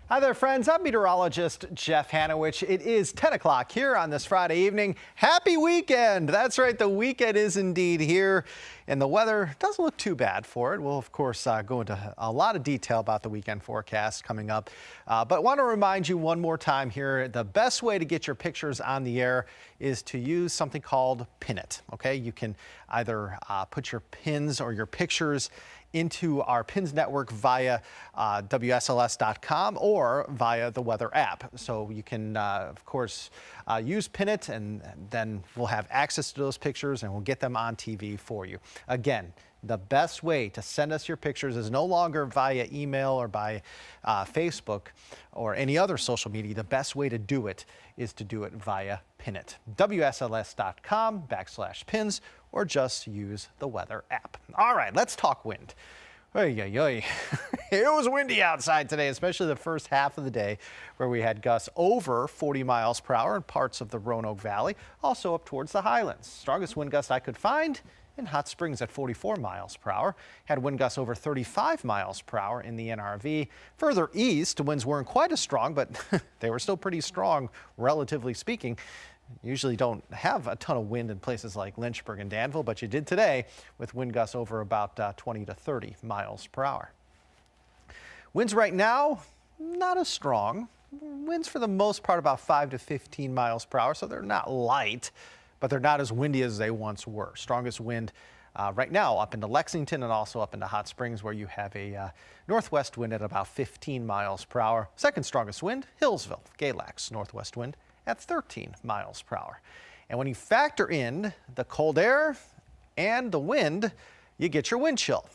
Hi there, friends. I'm meteorologist Jeff Haniewich. It is 10 o'clock here on this Friday evening. Happy weekend. That's right. The weekend is indeed here, and the weather doesn't look too bad for it. We'll, of course, go into a lot of detail about the weekend forecast coming up. But want to remind you one more time here, the best way to get your pictures on the air is to use something called Pin It. Okay, you can either put your pins or your pictures into our pins network via WSLS.com or via the weather app. So you can, of course, use Pin It, and then we'll have access to those pictures and we'll get them on TV for you. Again, the best way to send us your pictures is no longer via email or by Facebook or any other social media. The best way to do it is to do it via Pin It. WSLS.com/pins, or just use the weather app. All right, let's talk wind. It was windy outside today, especially the first half of the day, where we had gusts over 40 miles per hour in parts of the Roanoke Valley, also up towards the highlands. Strongest wind gust I could find in Hot Springs at 44 miles per hour. Had wind gusts over 35 miles per hour in the NRV. Further east, winds weren't quite as strong, but they were still pretty strong, relatively speaking. Usually don't have a ton of wind in places like Lynchburg and Danville, but you did today with wind gusts over about 20 to 30 miles per hour. Winds right now, not as strong. Winds for the most part about 5 to 15 miles per hour, so they're not light, but they're not as windy as they once were. Strongest wind right now up into Lexington and also up into Hot Springs, where you have a northwest wind at about 15 miles per hour. Second strongest wind, Hillsville, Galax, northwest wind at 13 miles per hour. And when you factor in the cold air and the wind, you get your wind chill.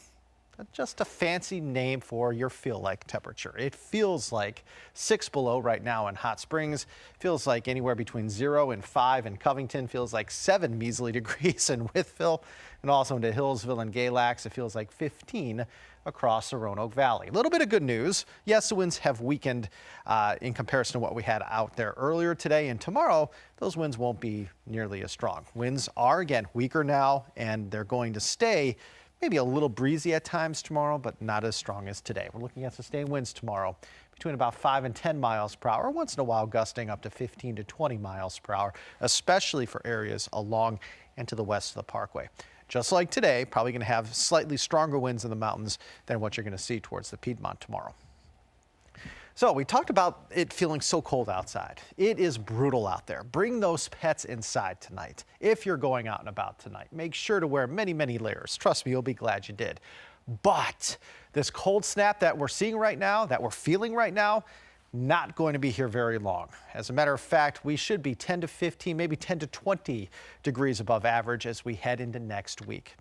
Just a fancy name for your feel-like temperature. It feels like 6 below right now in Hot Springs. Feels like anywhere between 0 and 5 in Covington. Feels like 7 measly degrees in Wytheville. And also into Hillsville and Galax, it feels like 15 across the Roanoke Valley. A little bit of good news. Yes, the winds have weakened in comparison to what we had out there earlier today. And tomorrow, those winds won't be nearly as strong. Winds are, again, weaker now, and they're going to stay maybe a little breezy at times tomorrow, but not as strong as today. We're looking at sustained winds tomorrow between about 5 and 10 miles per hour, once in a while gusting up to 15 to 20 miles per hour, especially for areas along and to the west of the Parkway. Just like today, probably going to have slightly stronger winds in the mountains than what you're going to see towards the Piedmont tomorrow. So we talked about it feeling so cold outside. It is brutal out there. Bring those pets inside tonight. If you're going out and about tonight, make sure to wear many, many layers. Trust me, you'll be glad you did. But this cold snap that we're seeing right now, that we're feeling right now, not going to be here very long. As a matter of fact, we should be 10 to 15, maybe 10 to 20 degrees above average as we head into next week.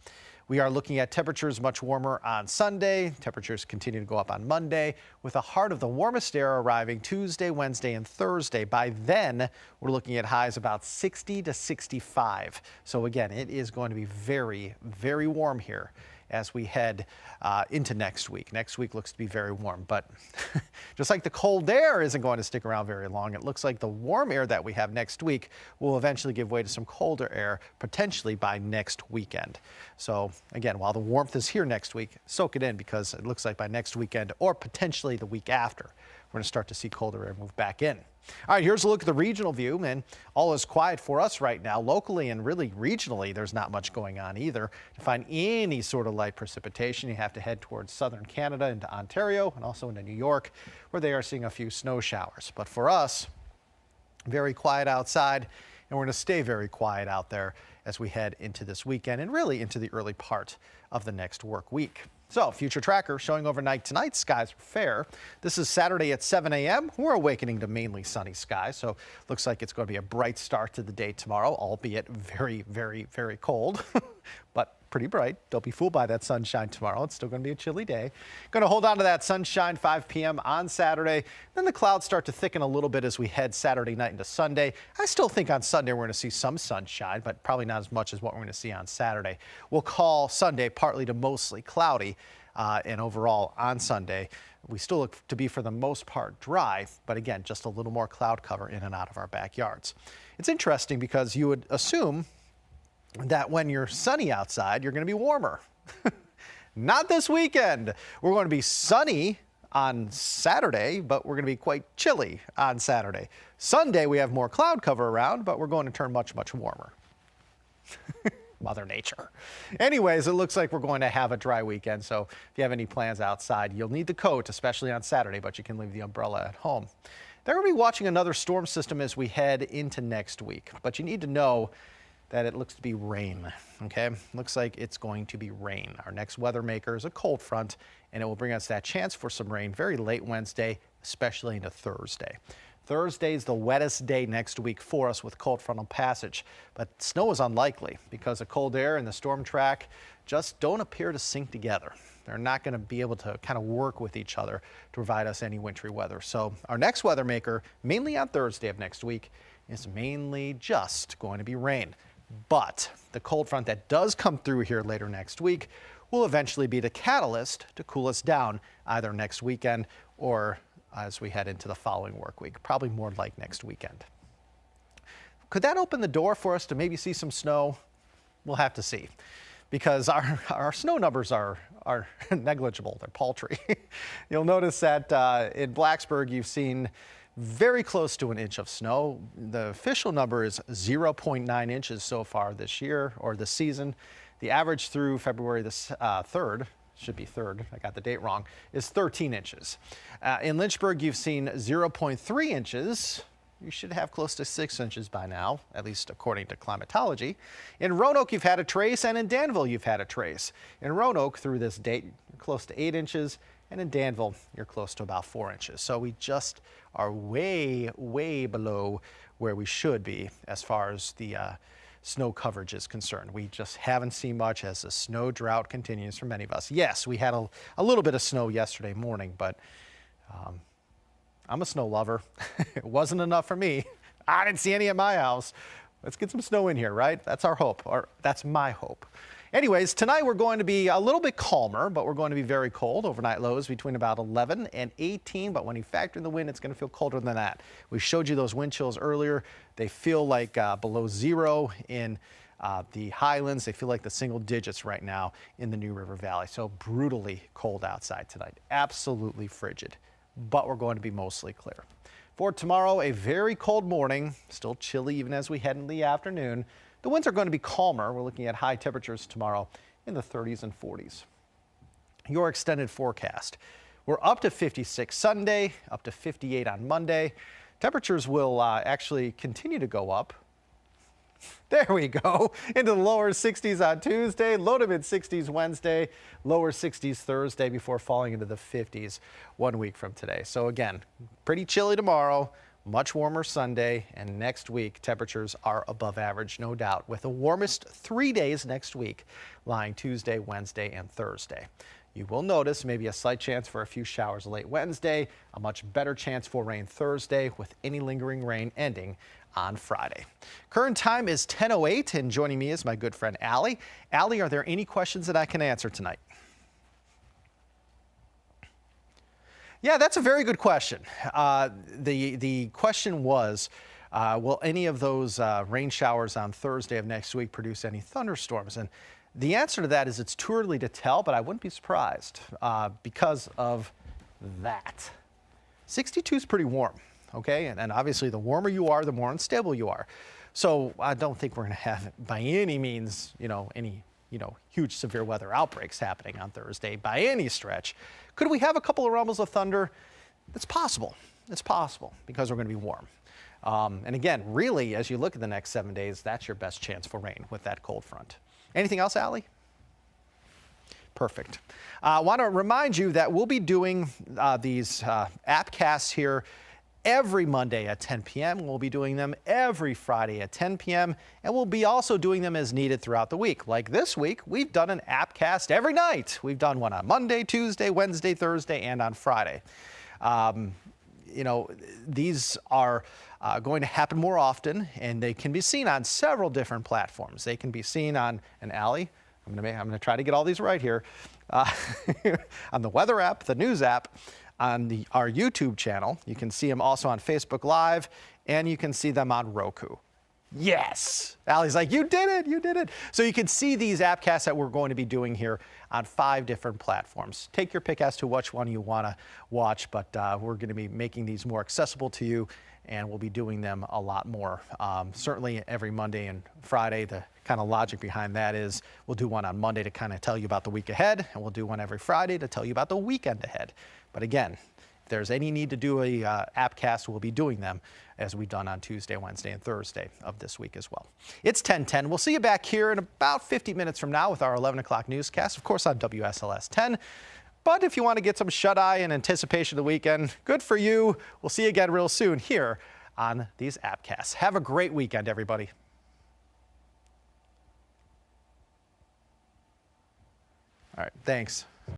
We are looking at temperatures much warmer on Sunday. Temperatures continue to go up on Monday, with the heart of the warmest air arriving Tuesday, Wednesday, and Thursday. By then, we're looking at highs about 60 to 65. So again, it is going to be very, very warm here as we head into next week. Next week looks to be very warm, but just like the cold air isn't going to stick around very long, it looks like the warm air that we have next week will eventually give way to some colder air, potentially by next weekend. So again, while the warmth is here next week, soak it in, because it looks like by next weekend or potentially the week after, we're going to start to see colder air move back in. All right, here's a look at the regional view, and all is quiet for us right now. Locally and really regionally, there's not much going on either. To find any sort of light precipitation, you have to head towards southern Canada into Ontario and also into New York, where they are seeing a few snow showers. But for us, very quiet outside, and we're going to stay very quiet out there as we head into this weekend and really into the early part of the next work week. So, future tracker showing overnight tonight, skies are fair. This is Saturday at 7 a.m. We're awakening to mainly sunny skies, so looks like it's going to be a bright start to the day tomorrow, albeit very, very, very cold, but pretty bright. Don't be fooled by that sunshine tomorrow. It's still going to be a chilly day. Going to hold on to that sunshine 5 p.m. on Saturday. Then the clouds start to thicken a little bit as we head Saturday night into Sunday. I still think on Sunday we're going to see some sunshine, but probably not as much as what we're going to see on Saturday. We'll call Sunday partly to mostly cloudy. And overall on Sunday, we still look to be for the most part dry, but again, just a little more cloud cover in and out of our backyards. It's interesting because you would assume that when you're sunny outside, you're going to be warmer. Not this weekend. We're going to be sunny on Saturday, but we're going to be quite chilly on Saturday. Sunday, we have more cloud cover around, but we're going to turn much, much warmer. Mother Nature. Anyways, it looks like we're going to have a dry weekend, so if you have any plans outside, you'll need the coat, especially on Saturday, but you can leave the umbrella at home. They're going to be watching another storm system as we head into next week, but you need to know that it looks to be rain, okay? Looks like it's going to be rain. Our next weather maker is a cold front, and it will bring us that chance for some rain very late Wednesday, especially into Thursday. Thursday is the wettest day next week for us with cold frontal passage, but snow is unlikely because the cold air and the storm track just don't appear to sync together. They're not going to be able to kind of work with each other to provide us any wintry weather. So our next weather maker, mainly on Thursday of next week, is mainly just going to be rain. But the cold front that does come through here later next week will eventually be the catalyst to cool us down either next weekend or as we head into the following work week, probably more like next weekend. Could that open the door for us to maybe see some snow? We'll have to see, because our snow numbers are negligible. They're paltry. You'll notice that in Blacksburg, you've seen very close to an inch of snow. The official number is 0.9 inches so far this year or this season. The average through February the 3rd, should be 3rd, I got the date wrong, is 13 inches. In Lynchburg, you've seen 0.3 inches. You should have close to 6 inches by now, at least according to climatology. In Roanoke, you've had a trace, and in Danville, you've had a trace. In Roanoke, through this date, you're close to 8 inches, and in Danville, you're close to about 4 inches. So we just are way, way below where we should be as far as the snow coverage is concerned. We just haven't seen much as the snow drought continues for many of us. Yes, we had a little bit of snow yesterday morning, but I'm a snow lover. It wasn't enough for me. I didn't see any at my house. Let's get some snow in here, right? That's our hope, or that's my hope. Anyways, tonight we're going to be a little bit calmer, but we're going to be very cold. Overnight lows between about 11 and 18, but when you factor in the wind, it's going to feel colder than that. We showed you those wind chills earlier. They feel like below 0 in the highlands. They feel like the single digits right now in the New River Valley. So brutally cold outside tonight. Absolutely frigid, but we're going to be mostly clear. For tomorrow, a very cold morning, still chilly even as we head into the afternoon. The winds are going to be calmer. We're looking at high temperatures tomorrow in the 30s and 40s. Your extended forecast. We're up to 56 Sunday, up to 58 on Monday. Temperatures will actually continue to go up. There we go. Into the lower 60s on Tuesday, low to mid 60s Wednesday, lower 60s Thursday before falling into the 50s 1 week from today. So again, pretty chilly tomorrow. Much warmer Sunday, and next week temperatures are above average, no doubt, with the warmest 3 days next week lying Tuesday, Wednesday, and Thursday. You will notice maybe a slight chance for a few showers late Wednesday, a much better chance for rain Thursday, with any lingering rain ending on Friday. Current time is 10:08, and joining me is my good friend Allie. Allie, are there any questions that I can answer tonight? Yeah, that's a very good question. The question was, will any of those rain showers on Thursday of next week produce any thunderstorms? And the answer to that is it's too early to tell, but I wouldn't be surprised because of that. 62 is pretty warm, okay? And obviously the warmer you are, the more unstable you are. So I don't think we're going to have by any means, any huge severe weather outbreaks happening on Thursday by any stretch. Could we have a couple of rumbles of thunder? It's possible. It's possible because we're going to be warm. And again, really, as you look at the next 7 days, that's your best chance for rain with that cold front. Anything else, Allie? Perfect. I want to remind you that we'll be doing these appcasts here every Monday at 10 p.m. We'll be doing them every Friday at 10 p.m. and we'll be also doing them as needed throughout the week. Like this week, we've done an appcast every night. We've done one on Monday, Tuesday, Wednesday, Thursday, and on Friday. These are going to happen more often, and they can be seen on several different platforms. They can be seen on an Allie. I'm going to try to get all these right here. On the weather app, the news app, on our YouTube channel. You can see them also on Facebook Live, and you can see them on Roku. Yes. Allie's like, you did it, you did it. So you can see these appcasts that we're going to be doing here on 5 different platforms. Take your pick as to which one you want to watch, but we're going to be making these more accessible to you, and we'll be doing them a lot more. Certainly every Monday and Friday. The kind of logic behind that is we'll do one on Monday to kind of tell you about the week ahead, and we'll do one every Friday to tell you about the weekend ahead. But again, if there's any need to do a appcast, we'll be doing them as we've done on Tuesday, Wednesday, and Thursday of this week as well. It's 10:10. We'll see you back here in about 50 minutes from now with our 11 o'clock newscast, of course, on WSLS 10. But if you want to get some shut-eye in anticipation of the weekend, good for you. We'll see you again real soon here on these appcasts. Have a great weekend, everybody. All right, thanks.